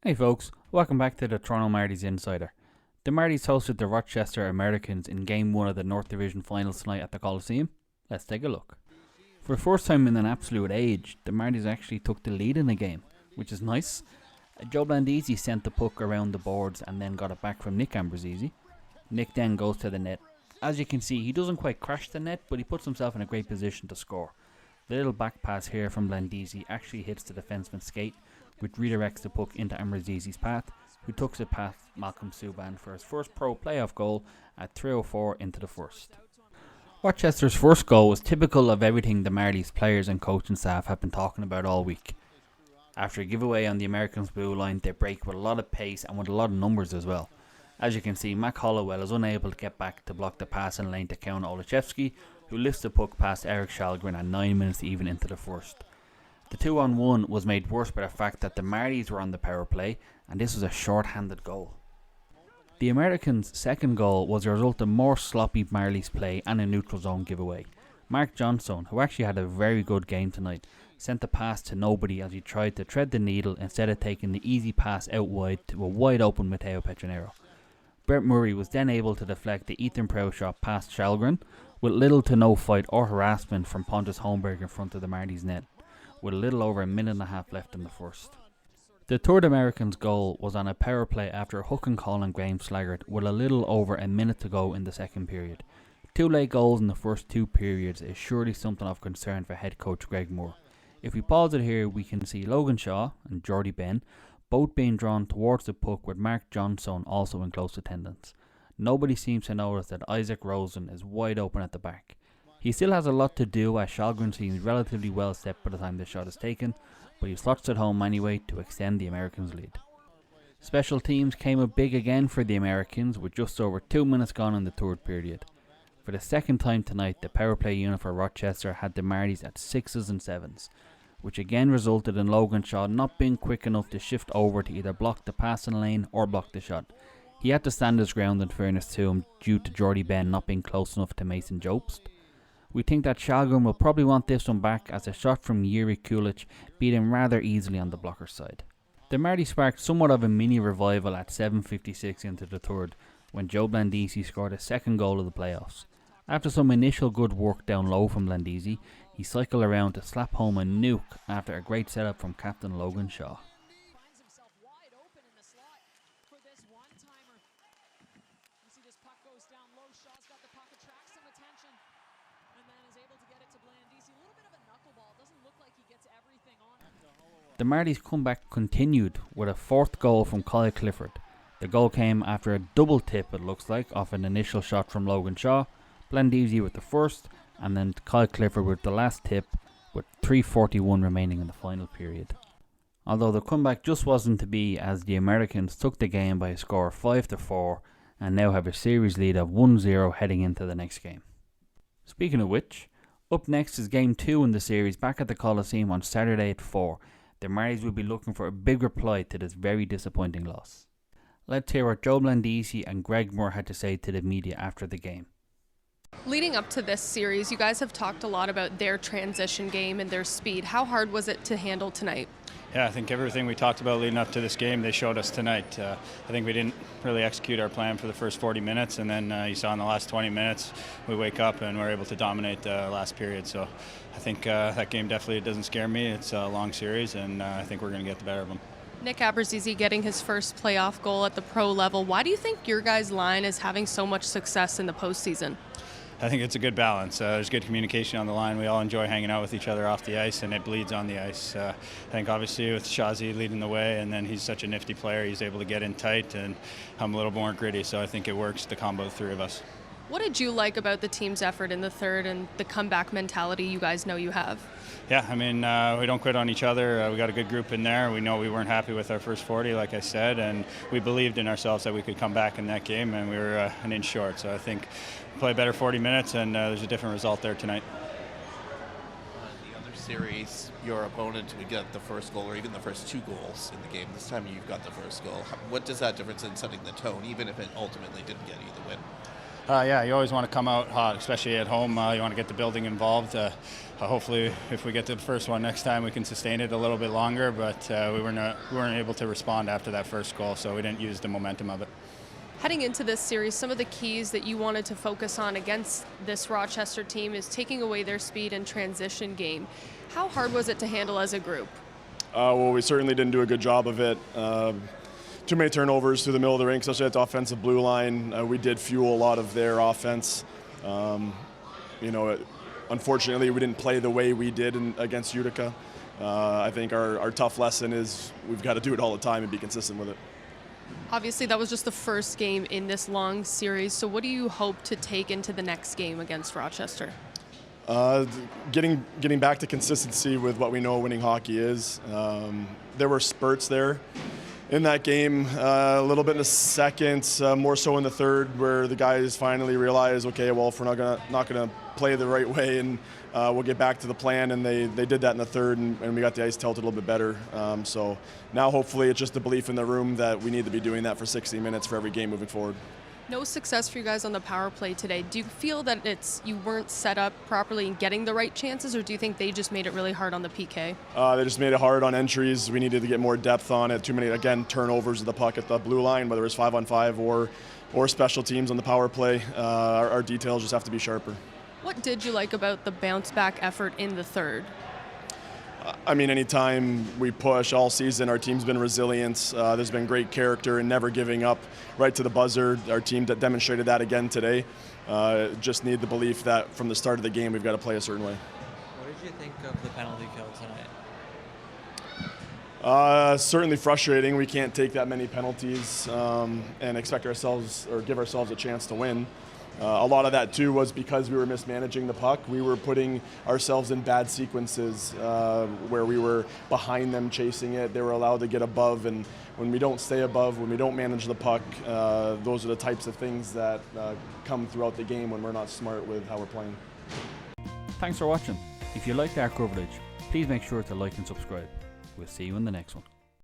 Hey folks, welcome back to the Toronto Marlies Insider. The Marlies hosted the Rochester Americans in Game 1 of the North Divisional Final tonight at the Coliseum. Let's take a look. For the first time in an absolute age, the Marlies actually took the lead in the game, which is nice. Joe Blandisi sent the puck around the boards and then got it back from Nick Ambrosisi. Nick then goes to the net. As you can see, he doesn't quite crash the net, but he puts himself in a great position to score. The little back pass here from Blandisi actually hits the defenseman's skate, which redirects the puck into Ambrosisi's path, who tucks it past Malcolm Subban for his first pro playoff goal at 3:04 into the first. Rochester's first goal was typical of everything the Marlies players and coaching staff have been talking about all week. After a giveaway on the Americans' blue line, they break with a lot of pace and with a lot of numbers as well. As you can see, Mac Hollowell is unable to get back to block the pass in lane to counter Olszewski, who lifts the puck past Eric Shalgren at 9 minutes even into the first. The 2-on-1 was made worse by the fact that the Marlies were on the power play, and this was a short-handed goal. The Americans' second goal was a result of more sloppy Marlies play and a neutral zone giveaway. Mark Johnson, who actually had a very good game tonight, sent the pass to nobody as he tried to thread the needle instead of taking the easy pass out wide to a wide open Matteo Petronero. Brett Murray was then able to deflect the Ethan Prow shot past Shalgren, with little to no fight or harassment from Pontus Holmberg in front of the Marlies net, with a little over a minute and a half left in the first. The third Americans' goal was on a power play after a hook and call on Graham Slaggart with a little over a minute to go in the second period. 2 late goals in the first 2 periods is surely something of concern for head coach Greg Moore. If we pause it here, we can see Logan Shaw and Jordy Ben both being drawn towards the puck, with Mark Johnson also in close attendance. Nobody seems to notice that Isaac Rosen is wide open at the back. He still has a lot to do, as Shalgren seems relatively well set by the time the shot is taken, but he slots it home anyway to extend the Americans' lead. Special teams came up big again for the Americans, with just over 2 minutes gone in the third period. For the second time tonight, the power play unit for Rochester had the Marlies at 6s and 7s, which again resulted in Logan Shaw not being quick enough to shift over to either block the passing lane or block the shot. He had to stand his ground in fairness to him due to Jordy Ben not being close enough to Mason Jobst. We think that Shalgren will probably want this one back, as a shot from Yuri Kulich beat him rather easily on the blocker side. The Marlies sparked somewhat of a mini revival at 7:56 into the third, when Joe Blandisi scored his second goal of the playoffs. After some initial good work down low from Blandisi, he cycled around to slap home a nuke after a great setup from captain Logan Shaw. The Marlies' comeback continued with a fourth goal from Kyle Clifford. The goal came after a double tip, it looks like, off an initial shot from Logan Shaw, Blandisi with the first, and then Kyle Clifford with the last tip, with 3:41 remaining in the final period. Although the comeback just wasn't to be, as the Americans took the game by a score of 5-4 and now have a series lead of 1-0 heading into the next game. Speaking of which, up next is game 2 in the series back at the Coliseum on Saturday at 4. The Marlies will be looking for a big reply to this very disappointing loss. Let's hear what Joe Blandisi and Greg Moore had to say to the media after the game. Leading up to this series, you guys have talked a lot about their transition game and their speed. How hard was it to handle tonight? Yeah, I think everything we talked about leading up to this game, they showed us tonight. I think we didn't really execute our plan for the first 40 minutes, and then you saw in the last 20 minutes, we wake up and we're able to dominate the last period. So I think that game definitely doesn't scare me. It's a long series, and I think we're going to get the better of them. Nick Ambrosisi getting his first playoff goal at the pro level. Why do you think your guys' line is having so much success in the postseason? I think it's a good balance. There's good communication on the line. We all enjoy hanging out with each other off the ice, and it bleeds on the ice. I think obviously with Shazi leading the way, and then he's such a nifty player, he's able to get in tight, and I'm a little more gritty, so I think it works, the combo of the three of us. What did you like about the team's effort in the third and the comeback mentality you guys know you have? Yeah, I mean, we don't quit on each other. We got a good group in there. We know we weren't happy with our first 40, like I said, and we believed in ourselves that we could come back in that game, and we were an inch short. So I think we play better 40 minutes, and there's a different result there tonight. The other series, your opponent would get the first goal or even the first 2 goals in the game. This time you've got the first goal. What does that difference in setting the tone, even if it ultimately didn't get you the win? Yeah, you always want to come out hot, especially at home. You want to get the building involved. Hopefully, if we get to the first one next time, we can sustain it a little bit longer. But we weren't able to respond after that first goal, so we didn't use the momentum of it. Heading into this series, some of the keys that you wanted to focus on against this Rochester team is taking away their speed and transition game. How hard was it to handle as a group? Well, we certainly didn't do a good job of it. Too many turnovers through the middle of the rink, especially at the offensive blue line. We did fuel a lot of their offense. Unfortunately, we didn't play the way we did against Utica. I think our tough lesson is we've got to do it all the time and be consistent with it. Obviously, that was just the first game in this long series. So what do you hope to take into the next game against Rochester? Getting back to consistency with what we know winning hockey is. There were spurts there in that game, a little bit in the second, more so in the third, where the guys finally realized, okay, well, if we're not gonna play the right way, and we'll get back to the plan, and they did that in the third, and we got the ice tilted a little bit better. So now hopefully it's just the belief in the room that we need to be doing that for 60 minutes for every game moving forward. No success for you guys on the power play today. Do you feel that you weren't set up properly in getting the right chances, or do you think they just made it really hard on the PK? They just made it hard on entries. We needed to get more depth on it. Too many, again, turnovers of the puck at the blue line, whether it's 5-on-5 or special teams on the power play. Our details just have to be sharper. What did you like about the bounce back effort in the third? I mean, anytime we push all season, our team's been resilient. There's been great character and never giving up right to the buzzer. Our team demonstrated that again today. Just need the belief that from the start of the game, we've got to play a certain way. What did you think of the penalty kill tonight? Certainly frustrating. We can't take that many penalties and expect ourselves or give ourselves a chance to win. A lot of that, too, was because we were mismanaging the puck. We were putting ourselves in bad sequences where we were behind them chasing it. They were allowed to get above, and when we don't stay above, when we don't manage the puck, those are the types of things that come throughout the game when we're not smart with how we're playing. Thanks for watching. If you liked our coverage, please make sure to like and subscribe. We'll see you in the next one.